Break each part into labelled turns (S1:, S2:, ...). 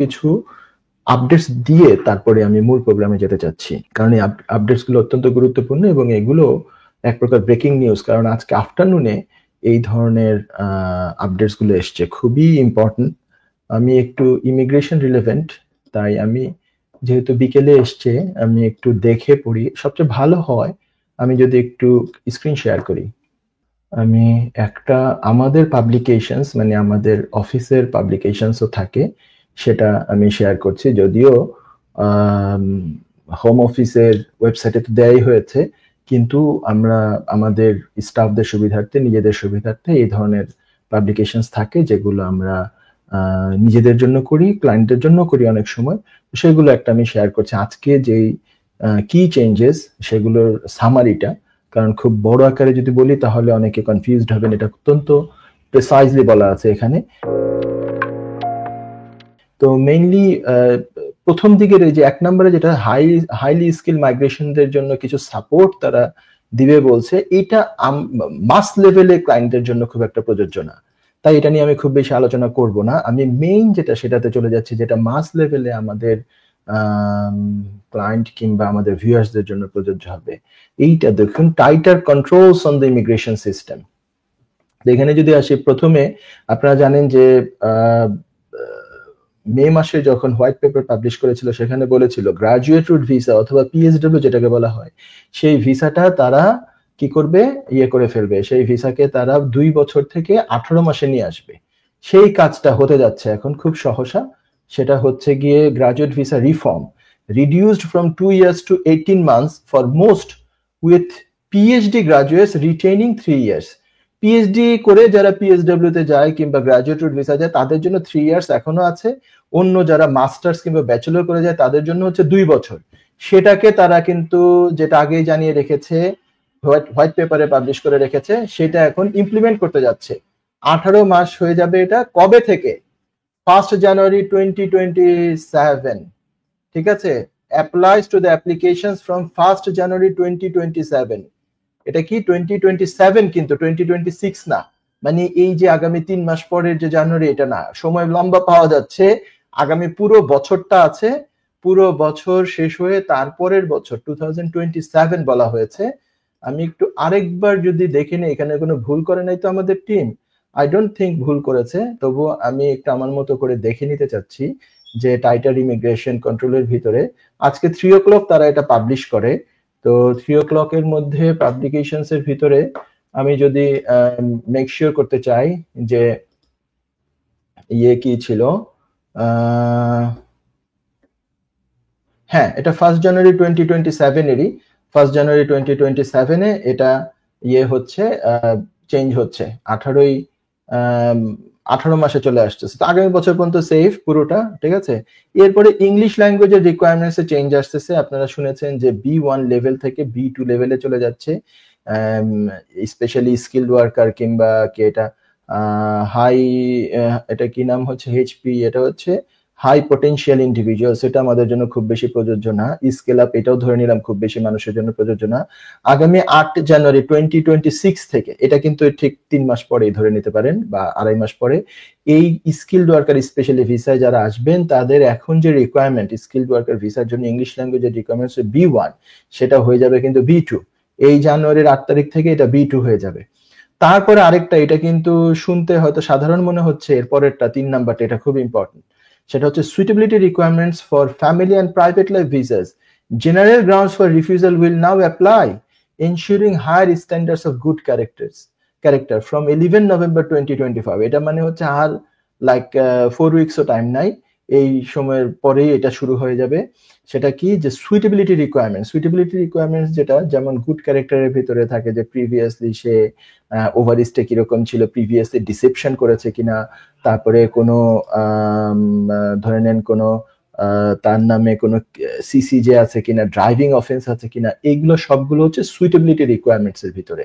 S1: কিছু আপডেটস দিয়ে তারপরে আমি মূল প্রোগ্রামে যেতে চাচ্ছি, কারণ এই আপডেটস গুলো অত্যন্ত গুরুত্বপূর্ণ এবং এগুলো এক প্রকার ব্রেকিং নিউজ, কারণ আজকে আফটারনুনে এই ধরনের আপডেটস গুলো এসছে, খুবই ইম্পর্টেন্ট। আমি একটু ইমিগ্রেশন রিলেভেন্ট, তাই আমি যেহেতু বিকেলে এসছে আমি একটু দেখে পড়ি। সবচেয়ে ভালো হয় আমি যদি একটু স্ক্রিন শেয়ার করি। আমি একটা আমাদের পাবলিকেশনস মানে আমাদের অফিসের পাবলিকেশনসও থাকে, সেটা আমি শেয়ার করছি। যদিও হোম অফিসের ওয়েবসাইটে তো দেয়াই হয়েছে, কিন্তু আমরা আমাদের স্টাফদের সুবিধার্থে, নিজেদের সুবিধার্থে এই ধরনের পাবলিকেশনস থাকে যেগুলো আমরা নিজেদের জন্য করি, ক্লায়েন্টের জন্য করি অনেক সময়। সেগুলো একটা আমি শেয়ার করছি আজকে, যেই কি চেঞ্জেস সেগুলোর সামারিটা। কারণ খুব বড় আকারে যদি বলি তাহলে অনেকে কনফিউজড হবেন, এটা অত্যন্ত প্রিসাইজলি বলা আছে এখানে। তো মেইনলি প্রথম দিকের এই যে 1 নম্বরে যেটা হাইলি স্কিল মাইগ্রেশনদের জন্য কিছু সাপোর্ট তারা দিবে বলছে, এটা মাস লেভেলে ক্লায়েন্টদের জন্য খুব একটা প্রযোজ্য না, তাই এটা নিয়ে আমি খুব বেশি আলোচনা করব না। আমি মেইন যেটা সেটাতে চলে যাচ্ছি, যেটা মাস লেভেলে আমাদের ক্লায়েন্ট কিংবা আমাদের ভিউয়ার্সদের জন্য প্রযোজ্য হবে। এইটা দেখুন, titre controls on the immigration system. এখানে যদি আসি, প্রথমে আপনারা জানেন যে মে মাসে যখন হোয়াইট পেপার পাবলিশ করেছিল সেখানে বলেছিল গ্রাজুয়েট রুট ভিসা অথবা পিএসডব্লিউ যেটাকে বলা হয়, সেই ভিসাটা তারা কি করবে, করে ফেলবে, সেই ভিসাকে তারা 2 বছর থেকে 18 মাসে নিয়ে আসবে। সেই কাজটা হতে যাচ্ছে এখন খুব সহসা। সেটা হচ্ছে গিয়ে graduate visa reform, reduced from 2 years to 18 months for most with PhD graduates retaining 3 years। PhD করে যারা পিএসডব্লিউ তে যায় কিংবা গ্রাজুয়েট রুট ভিসা যায় তাদের জন্য 3 ইয়ার্স এখনো আছে। অন্য যারা মাস্টার্স কিংবা ব্যাচেলর করে যায় তাদের জন্য হচ্ছে 2 বছর। সেটাকে তারা কিন্তু যেটা আগেই জানিয়ে রেখেছে, হোয়াইট পেপারে পাবলিশ করে রেখেছে, সেটা এখন ইমপ্লিমেন্ট করতে যাচ্ছে। 18 মাস হয়ে যাবে। এটা কবে থেকে? 1 জানুয়ারি 2027। ঠিক আছে, applies to the applications from 1 জানুয়ারি 2027। এটা কি 2027, কিন্তু 2026 না। মানে এই যে আগামী 3 মাস পরের যে জানুয়ারি, এটা না, সময় লম্বা পাওয়া যাচ্ছে। আগামী পুরো বছরটা আছে, পুরো বছর শেষ হয়ে তারপরের বছর 2027 বলা হয়েছে। আমি একটু আরেকবার যদি দেখে নিই এখানে কোনো ভুল করে নাই তো আমাদের টিম। আই ডোন্ট থিঙ্ক ভুল করেছে, তবু আমি একটু আমার মতো করে দেখে নিতে চাচ্ছি যে টাইটার ইমিগ্রেশন কন্ট্রোলের ভিতরে আজকে 3 o'clock তারা এটা পাবলিশ করে। তো 3 o'clock এর মধ্যে পাবলিকেশনস এর ভিতরে আমি যদি মেক শিওর করতে চাই যে কি ছিল, হ্যাঁ, এটা 1 জানুয়ারি 2027 এরই, 1 জানুয়ারি 2027 এ এটা হচ্ছে, চেঞ্জ হচ্ছে। 18 মাসে চলে আসছে, তো আগামী বছর পর্যন্ত সেফ পুরোটা। ঠিক আছে, এরপরে ইংলিশ ল্যাঙ্গুয়েজের রিকোয়ারমেন্টস এ চেঞ্জ আসতেছে। আপনারা শুনেছেন যে B1 লেভেল থেকে B2 লেভেলে চলে যাচ্ছে, স্পেশালি স্কিলড ওয়ার্কার কিংবা কি এটা হাই, এটা কি নাম হচ্ছে, এইচপি, এটা হচ্ছে হাই পটেনশিয়াল ইন্ডিভিজুয়াল, সেটা আমাদের জন্য খুব বেশি প্রযোজ্য না। স্কেল আপ এটাও ধরে নিলাম খুব বেশি মানুষের জন্য প্রযোজ্য না। আগামী 8 জানুয়ারি 2026 থেকে, এটা কিন্তু ঠিক 3 মাস পরেই ধরে নিতে পারেন বা 2.5 মাস পরে, এই স্কিলড ওয়ার্কার স্পেশালি ভিসায় যারা আসবেন তাদের এখন যে রিকোয়ারমেন্ট স্কিলড ওয়ার্কার ভিসার জন্য ইংলিশ ল্যাঙ্গুয়েজের রিকোয়ারমেন্টস B1, সেটা হয়ে যাবে কিন্তু B2। এই জানুয়ারির 8 তারিখ থেকে এটা B2 হয়ে যাবে। তারপরে আরেকটা, এটা কিন্তু শুনতে হয়তো সাধারণ মনে হচ্ছে, এরপরেরটা 3 নাম্বারটা, এটা খুব ইম্পর্টেন্ট। সেটা হচ্ছে suitability requirements for family and private life visas, general grounds for refusal will now apply, ensuring higher standards of good character from 11 November 2025। এটা মানে হচ্ছে আর লাইক 4 উইকসও টাইম নাই, এই সময়ের পরেই এটা শুরু হয়ে যাবে। সেটা কি, যে সুইটেবিলিটি রিকোয়ারমেন্টস যেটা, যেমন গুড ক্যারেক্টারের ভিতরে থাকে যে প্রিভিয়াসলি সে ওভারস্টে কিরকম ছিল, প্রিভিয়াসলি ডিসেপশন করেছে কিনা, তারপরে কোনো ধরে নেন কোনো তার নামে কোনো সিসি যে আছে কিনা, ড্রাইভিং অফেন্স আছে কিনা, এইগুলো সবগুলো হচ্ছে সুইটেবিলিটি রিকোয়ারমেন্টস এর ভিতরে।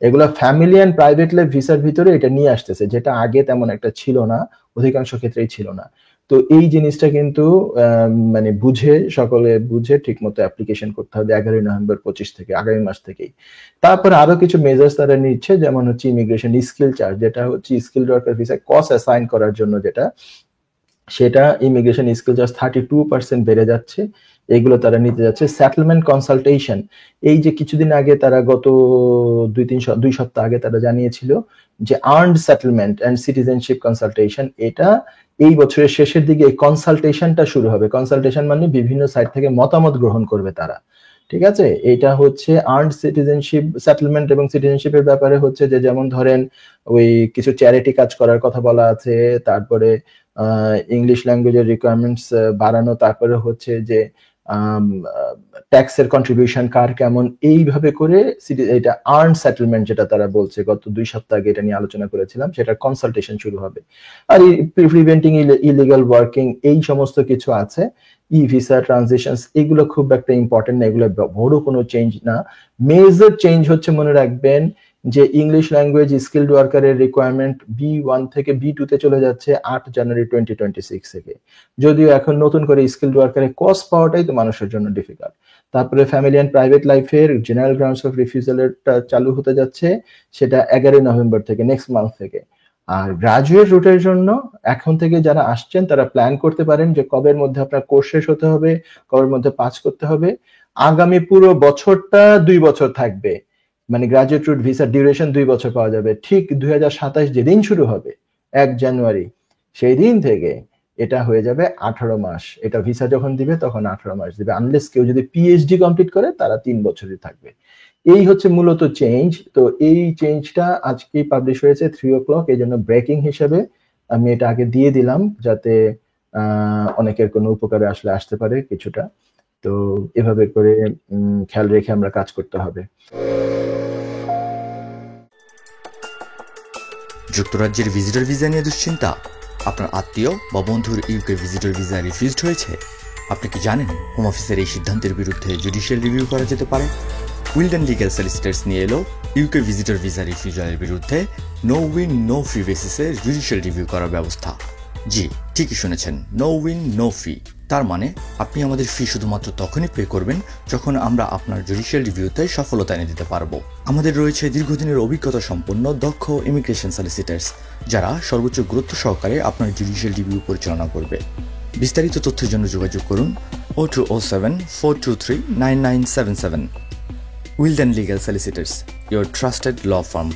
S1: এগুলো ফ্যামিলি অ্যান্ড প্রাইভেট লাইফ ভিসার ভিতরে এটা নিয়ে আসতেছে, যেটা আগে তেমন একটা ছিল না, অধিকাংশ ক্ষেত্রেই ছিল না। তো এই জিনিসটা কিন্তু মানে সকলে বুঝে ঠিক মতো অ্যাপ্লিকেশন করতে হবে 11 নভেম্বর 25 থেকে, আগামী মাস থেকেই। তারপর আরো কিছু মেজার্স তারা নিচ্ছে, যেমন হচ্ছে ইমিগ্রেশন স্কিল চার্জ, যেটা হচ্ছে skill worker visa cost assign করার জন্য, যেটা সেটা ইমিগ্রেশন স্কিল জাস্ট 32% বেড়ে যাচ্ছে, এগুলো তারা নিতে যাচ্ছে। সেটেলমেন্ট কনসালটেশন, এই যে কিছুদিন আগে তারা গত 2 সপ্তাহ আগে তারা জানিয়েছিল যে earned settlement and citizenship consultation, এটা এই বছরের শেষের দিকে এই কনসালটেশনটা শুরু হবে। কনসালটেশন মানে বিভিন্ন সাইট থেকে মতামত গ্রহণ করবে তারা, ঠিক আছে। এটা হচ্ছে আর্নড সিটিজেনশিপ সেটেলমেন্ট এবং সিটিজেনশিপের ব্যাপারে হচ্ছে যে যেমন ধরেন ওই কিছু চ্যারিটি কাজ করার কথা বলা আছে, তারপরে ইংলিশ ল্যাঙ্গুয়েজের রিকোয়ারমেন্টস বাড়ানো, তারপরে হচ্ছে যে ট্যাক্সের কন্ট্রিবিউশন কার কেমন, এইভাবে করে এটা আর্ন সেটেলমেন্ট যেটা তারা বলছে, গত 2 সপ্তাহ আগে এটা নিয়ে আলোচনা করেছিলাম, সেটার কনসালটেশন শুরু হবে। আর প্রিভেন্টিং ইলিগাল ওয়ার্কিং, এই সমস্ত কিছু আছে। ই ভিসা ট্রানজিশনস, এগুলো খুব একটা ইম্পর্টেন্ট না, এগুলো বড় কোনো চেঞ্জ না। মেজর চেঞ্জ হচ্ছে মনে রাখবেন যে ইংলিশ ল্যাঙ্গুয়েজ স্কিলড ওয়ার্কারের রিকোয়ারমেন্ট B1 থেকে B2 তে চলে যাচ্ছে 8 জানুয়ারি 2026 থেকে। যদিও এখন নতুন করে স্কিলড ওয়ার্কারের কোর্স পাওয়াটাই তো মানুষের জন্য ডিফিকাল্ট। তারপরে ফ্যামিলি অ্যান্ড প্রাইভেট লাইফের জেনারেল গ্রাউন্ডস অফ রিফিউজালটা চালু হতে যাচ্ছে, সেটা 11 নভেম্বর থেকে, নেক্সট মান্থ থেকে। আর গ্রাজুয়েট রুটের জন্য এখন থেকে যারা আসছেন তারা প্ল্যান করতে পারেন যে কবের মধ্যে আপনার কোর্স শেষ হতে হবে, কবের মধ্যে পাস করতে হবে। আগামী পুরো বছরটা 2 বছর থাকবে, মানে গ্রাজুয়েট রুট ভিসা ডিউরেশন 2 বছর পাওয়া যাবে। ঠিক 2027 যেদিন শুরু হবে 1 জানুয়ারি, সেই দিন থেকে এটা হয়ে যাবে 18 মাস। এটা ভিসা যখন দিবে তখন 18 মাস দিবে, আনলেস কেউ যদি পিএইচডি কমপ্লিট করে তারা 3 বছরই থাকবে। এই হচ্ছে মূলত চেঞ্জ। তো এই চেঞ্জটা আজকে পাবলিশ হয়েছে 3 o'clock, এই জন্য ব্রেকিং হিসেবে আমি এটা আগে দিয়ে দিলাম, যাতে অনেকের কোনো উপকারে আসতে পারে কিছুটা। তো এভাবে করে খেয়াল রেখে আমরা কাজ করতে হবে।
S2: যুক্তরাজ্যের ভিজিটর ভিসা নিয়ে দুশ্চিন্তা? আপনার আত্মীয় বা বন্ধুর ইউকে ভিজিটর ভিসা রিফিউজড হয়েছে? আপনি কি জানেন হোম অফিসের এই সিদ্ধান্তের বিরুদ্ধে জুডিশিয়াল রিভিউ করা যেতে পারে? উইলডেন লিগ্যাল সলিসিটরস নিয়ে এলো ইউকে ভিজিটর ভিসা রিফিউজালের বিরুদ্ধে নো উইন নো ফি বেসিসে জুডিশিয়াল রিভিউ করার ব্যবস্থা। জি, ঠিকই শুনেছেন, নো উইন নো ফি। তার মানে আপনি আমাদের ফি শুধুমাত্র তখনই পে করবেন যখন আমরা আপনার জুডিশিয়াল রিভিউতে সফলতা এনে দিতে পারবো। আমাদের রয়েছে দীর্ঘদিনের অভিজ্ঞতা সম্পন্ন দক্ষ ইমিগ্রেশন সলিসিটার্স, যারা সর্বোচ্চ গুরুত্ব সহকারে আপনার জুডিশিয়াল রিভিউ পরিচালনা করবে। বিস্তারিত তথ্যের জন্য যোগাযোগ করুন 0207 423 9977। Wilden legal solicitors, your trusted law firm.